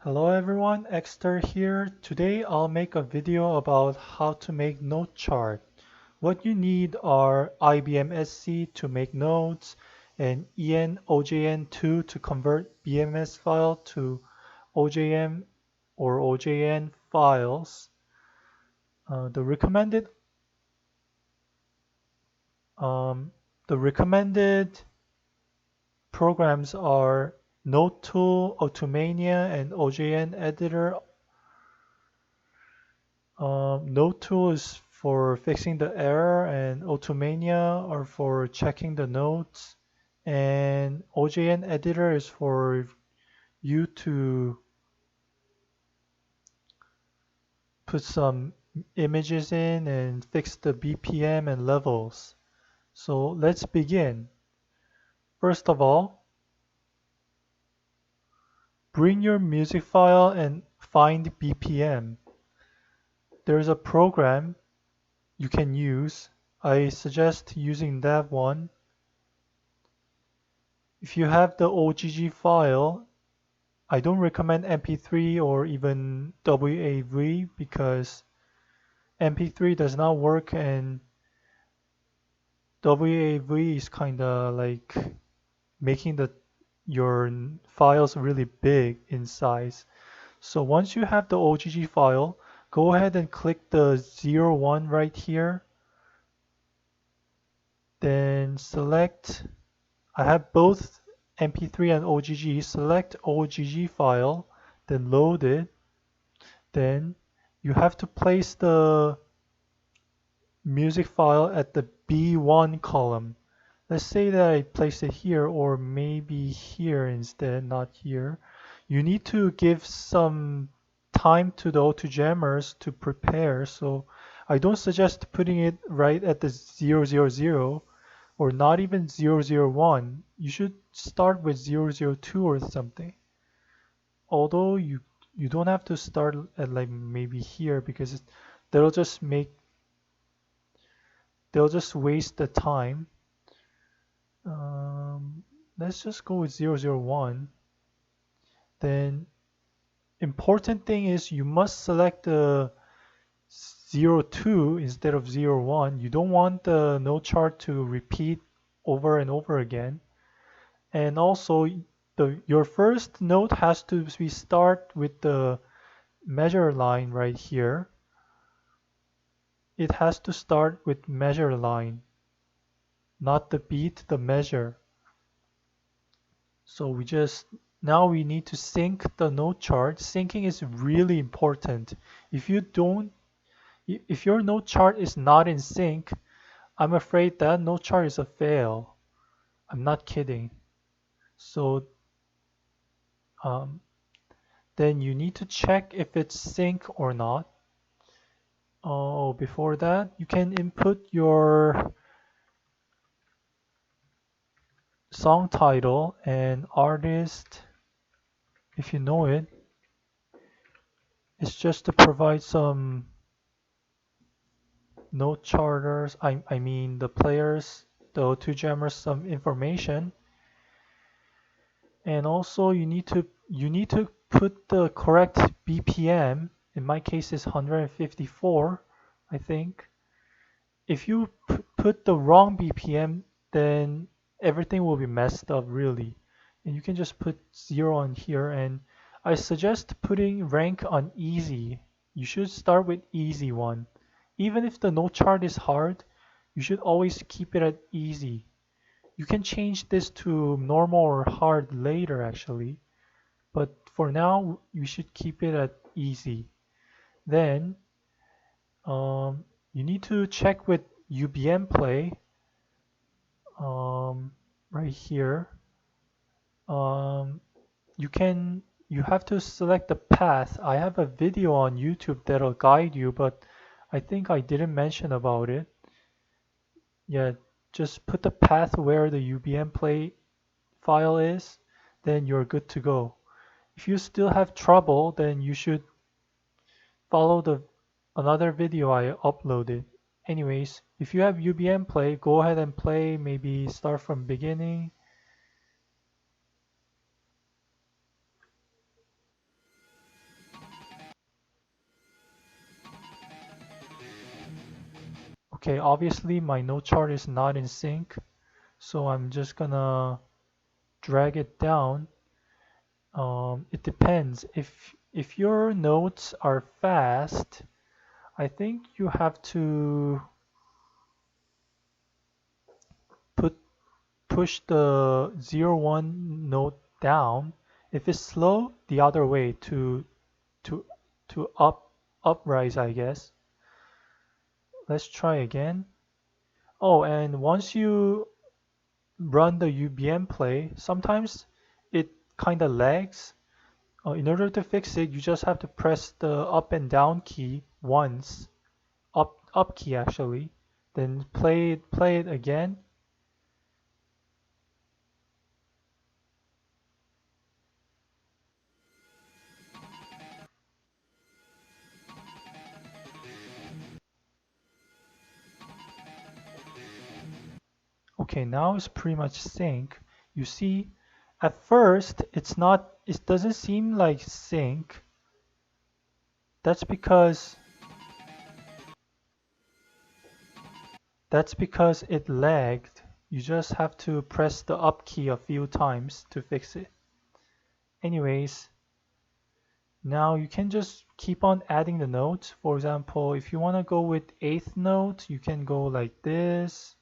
Hello everyone, Exter here. Today I'll make a video about how to make note chart. What you need are ibmsc to make notes and OJN2 to convert BMS file to OJM or OJN files. The recommended um, the recommended programs are NoteTool, Automania, and OJN Editor. Node is for fixing the error, and Automania are for checking the notes, and OJN editor is for you to put some images in and fix the BPM and levels. So let's begin. First of all, bring your music file and find BPM. There's a program you can use. I suggest using that one. If you have the OGG file, I don't recommend MP3 or even WAV because MP3 does not work and WAV is kind of like making your files really big in size. So once you have the OGG file, go ahead and click the 01 right here. Then select, I have both MP3 and OGG. Select OGG file, then load it. Then you have to place the music file at the B1 column. Let's say that I place it here or maybe here instead, not here. You need to give some time to the auto-jammers to prepare, so I don't suggest putting it right at the 000 or not even 001. You should start with 002 or something. Although you don't have to start at like maybe here because that'll just make they'll just waste the time. Let's just go with 001. Then important thing is you must select the 02 instead of 01. You don't want the note chart to repeat over and over again. And also your first note has to be start with the measure line right here. It has to start with measure line, not the beat, the measure. So now we need to sync the note chart. Syncing is really important. If your note chart is not in sync, I'm afraid that note chart is a fail. I'm not kidding. So um, then you need to check if it's sync or not. Oh, before that, you can input your song title and artist if you know it. It's just to provide some note charters, I mean the players, the O2 jammers some information. And also you need to put the correct BPM. In my case it's 154, I think. If you put the wrong BPM, then everything will be messed up really. And you can just put 0 on here, and I suggest putting rank on easy. You should start with easy one. Even if the note chart is hard, you should always keep it at easy. You can change this to normal or hard later actually, but for now you should keep it at easy. Then you need to check with UBM play right here. Um, you have to select the path. I have a video on YouTube that'll guide you, but I think I didn't mention about it. Yeah, just put the path where the UBM play file is, then you're good to go. If you still have trouble, then you should follow the another video I uploaded. Anyways, if you have UBM play, go ahead and play, maybe start from beginning. Okay, obviously my note chart is not in sync, so I'm just gonna drag it down. It depends. If your notes are fast, I think you have to put push the 0, 1 note down. If it's slow, the other way to to uprise, I guess. Let's try again. Oh, and once you run the UBM play, sometimes it kind of lags. In order to fix it, you just have to press the up and down key once, up key actually, then play it again. Okay, now it's pretty much sync. You see, at first it doesn't seem like sync. That's because that's because it lagged. You just have to press the up key a few times to fix it. Anyways, now you can just keep on adding the notes. For example, if you want to go with eighth note, you can go like this.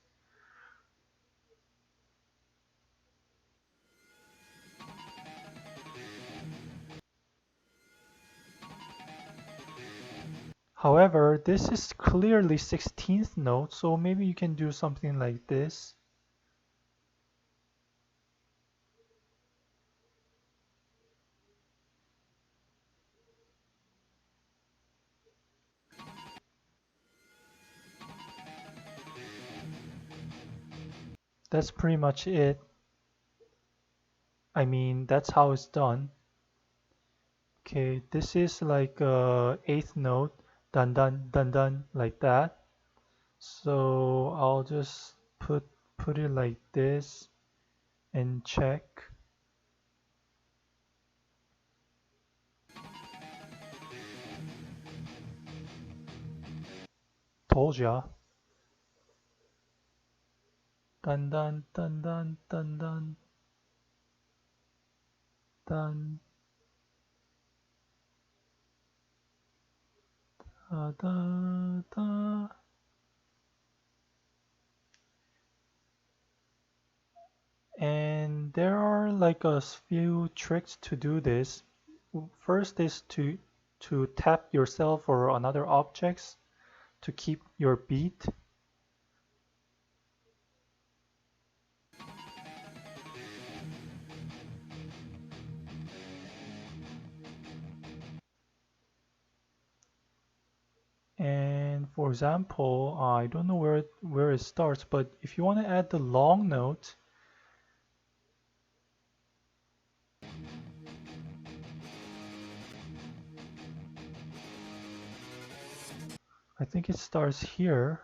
However, this is clearly 16th note, so maybe you can do something like this. That's pretty much it. I mean, that's how it's done. Okay, this is like eighth note, dun dun dun dun, like that. So I'll just put it like this and check. Told ya. Dun dun dun dun dun dun dun da da da. And there are like a few tricks to do this. First is to tap yourself or another objects to keep your beat. And for example, I don't know where it starts, but if you want to add the long note, I think it starts here.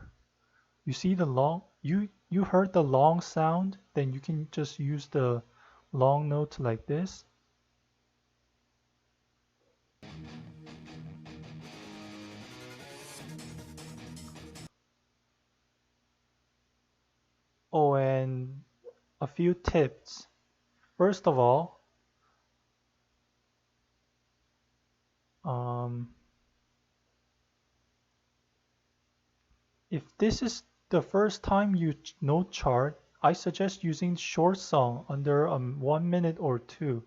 You see the long, you heard the long sound, then you can just use the long note like this. Oh, and a few tips. First of all, um, if this is the first time you note chart, I suggest using short song under 1 minute or two.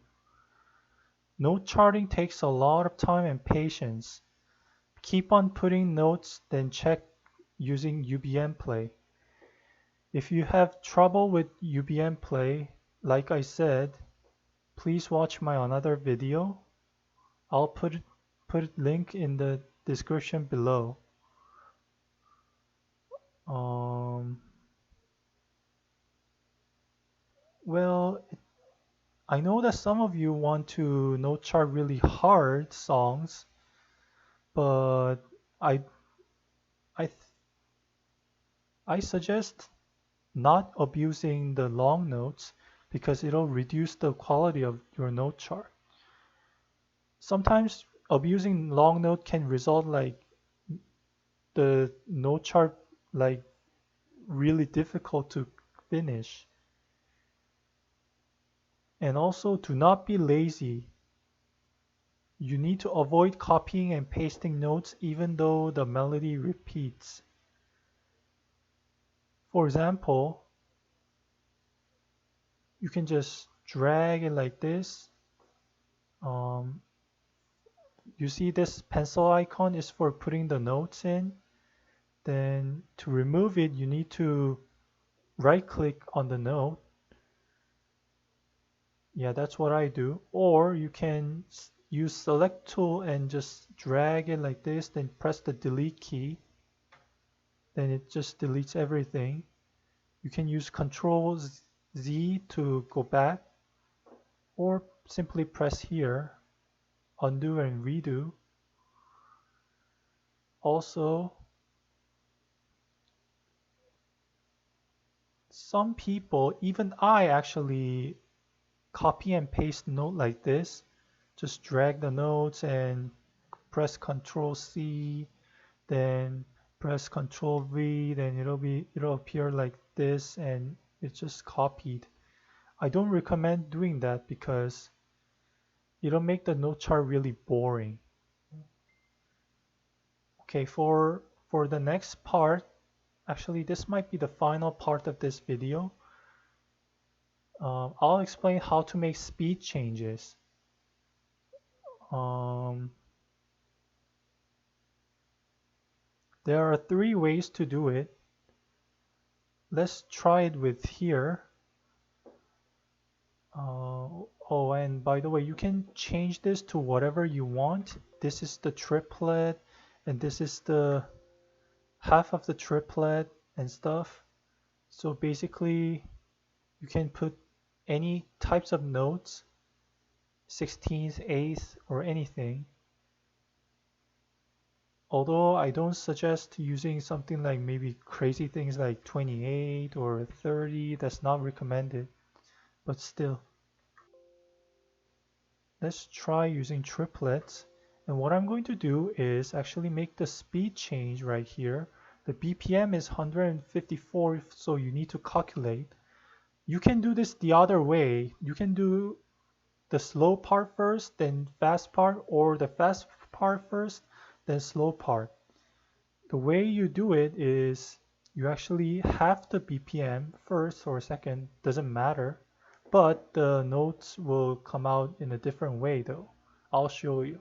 Note charting takes a lot of time and patience. Keep on putting notes, then check using UBM play. If you have trouble with UBM play, like I said, please watch my another video. I'll put link in the description below. Um, well, I know that some of you want to note chart really hard songs, but I I I suggest not abusing the long notes because it'll reduce the quality of your note chart. Sometimes abusing long note can result like the note chart like really difficult to finish. And also, do not be lazy. You need to avoid copying and pasting notes even though the melody repeats. For example, you can just drag it like this. Um, you see this pencil icon is for putting the notes in. Then to remove it, you need to right click on the note. Yeah, that's what I do. Or you can use select tool and just drag it like this, then press the delete key. Then it just deletes everything. You can use Control Z to go back, or simply press here, undo and redo. Also, some people, even I actually copy and paste note like this. Just drag the notes and press Control C, then press Control V, then it'll appear like this and it's just copied. I don't recommend doing that because it'll make the note chart really boring. Okay, for the next part, actually this might be the final part of this video. I'll explain how to make speed changes. Um, there are three ways to do it. Let's try it with here. Oh, and by the way, you can change this to whatever you want. This is the triplet, and this is the half of the triplet and stuff. So basically, you can put any types of notes, 16th, 8th, or anything. Although I don't suggest using something like maybe crazy things like 28 or 30, that's not recommended, but still. Let's try using triplets. And what I'm going to do is actually make the speed change right here. The BPM is 154, so you need to calculate. You can do this the other way. You can do the slow part first, then fast part, or the fast part first, then slow part. The way you do it is you actually have the BPM first or second, doesn't matter, but the notes will come out in a different way though. I'll show you.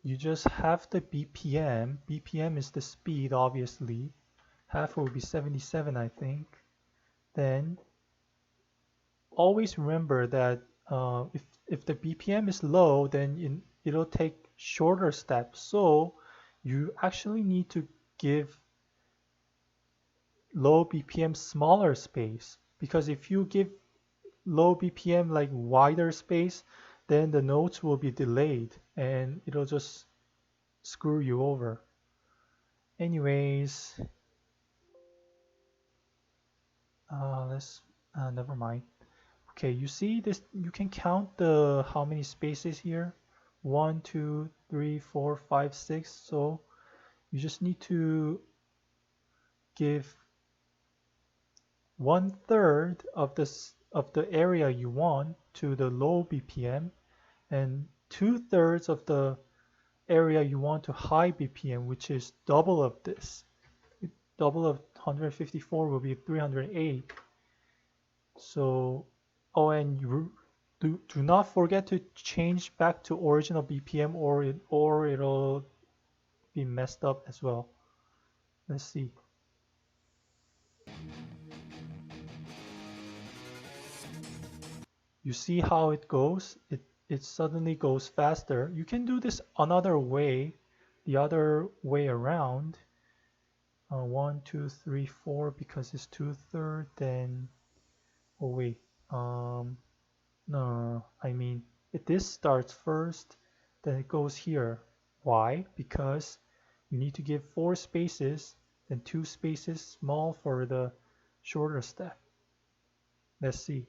You just have the BPM. BPM is the speed, obviously. Half will be 77, I think. Then always remember that if the BPM is low, then it'll take shorter steps. So you actually need to give low BPM smaller space, because if you give low BPM like wider space, then the notes will be delayed and it'll just screw you over. Anyways, let's never mind. Okay, you see this, you can count the how many spaces here. 1, 2, 3, 4, 5, 6. So you just need to give 1/3 of the area you want to the low BPM, and 2/3 of the area you want to high BPM, which is double of this. Double of 154 will be 308. So, oh, and you do not forget to change back to original BPM, or it'll be messed up as well. Let's see. You see how it goes? It suddenly goes faster. You can do this another way, the other way around. 1, 2, 3, 4, because it's 2/3. Then, oh wait, no, I mean, if this starts first, then it goes here. Why? Because you need to give 4 spaces, then 2 spaces small for the shorter step. Let's see.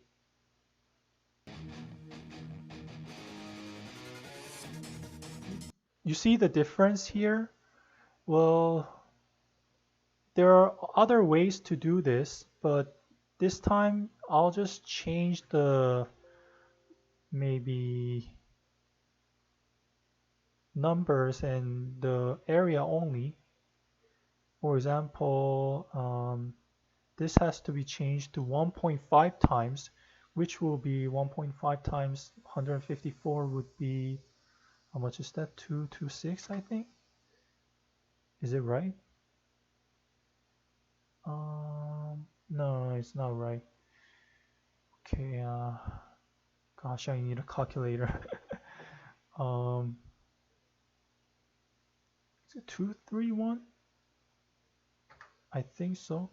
You see the difference here? Well, there are other ways to do this, but this time I'll just change the maybe numbers and the area only. For example, this has to be changed to 1.5 times, which will be 1.5 times 154 would be, how much is that? 226, I think. Is it right? No, it's not right. Okay, gosh, I need a calculator. um, is it 231? I think so.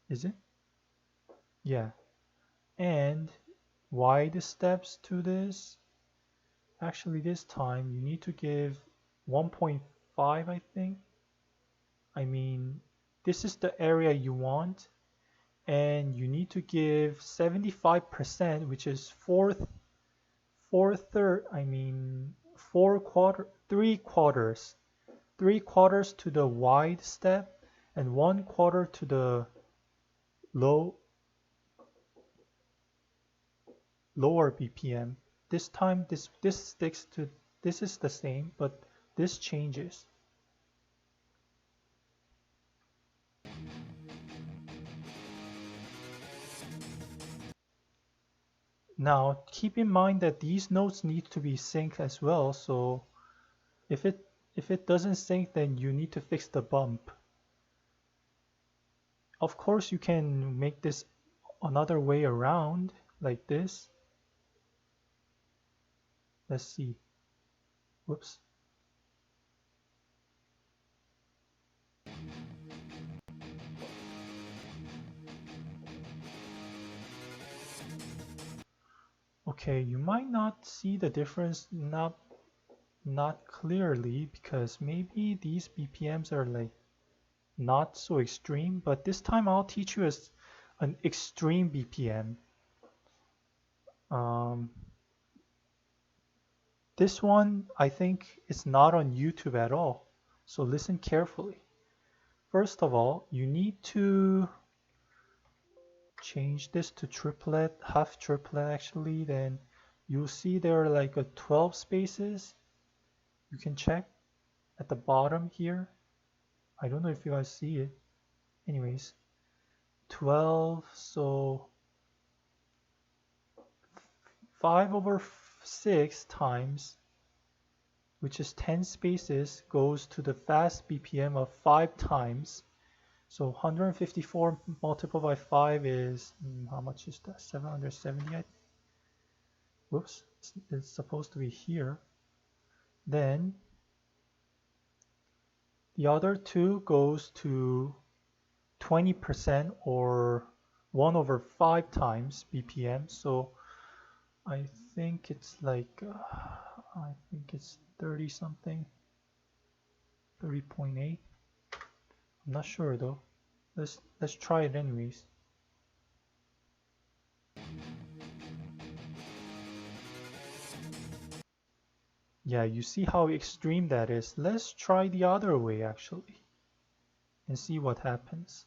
Is it? Yeah. And why the steps to this? Actually, this time you need to give 1.5, I think. I mean, this is the area you want, and you need to give 75%, which is I mean, 3 quarters to the wide step, and 1/4 to the low lower BPM. This time, this sticks to this is the same, but this changes. Now, keep in mind that these notes need to be synced as well, so if it doesn't sync, then you need to fix the bump. Of course, you can make this another way around, like this. Let's see. Whoops. Okay, you might not see the difference not clearly because maybe these BPMs are like not so extreme, but this time I'll teach you as an extreme BPM. Um, this one I think is not on YouTube at all, so listen carefully. First of all, you need to change this to triplet, half triplet actually, then you'll see there are like a 12 spaces. You can check at the bottom here. I don't know if you guys see it. Anyways, 12, so 5/6 times, which is 10 spaces, goes to the fast BPM of 5 times. So 154 multiplied by 5 is, how much is that? 770, whoops, it's supposed to be here. Then the other two goes to 20% or 1/5 times BPM. So I think it's like, I think it's 30 something, 30.8. I'm not sure though. Let's try it anyways. Yeah, you see how extreme that is. Let's try the other way actually and see what happens.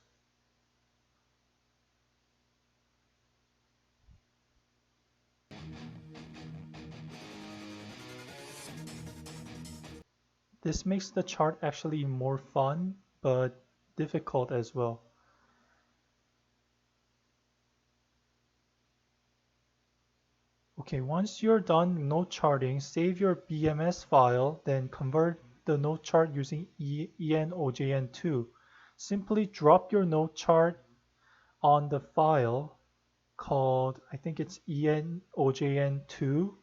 This makes the chart actually more fun, but difficult as well. Okay, once you're done note charting, save your BMS file, then convert the note chart using enojn2. Simply drop your note chart on the file called, I think it's enojn2.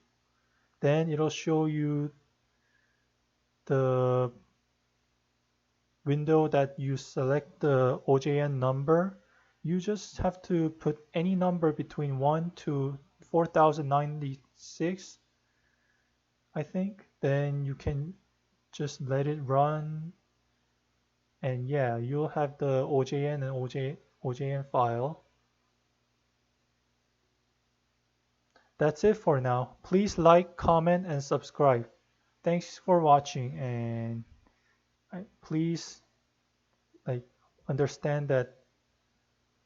Then it'll show you the window that you select the OJN number. You just have to put any number between 1 to 4096, I think. Then you can just let it run. And yeah, you'll have the OJN and OJN file. That's it for now. Please like, comment, and subscribe. Thanks for watching and Please like understand that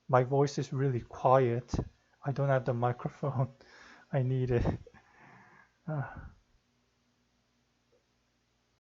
my voice is really quiet. I don't have the microphone. I need it.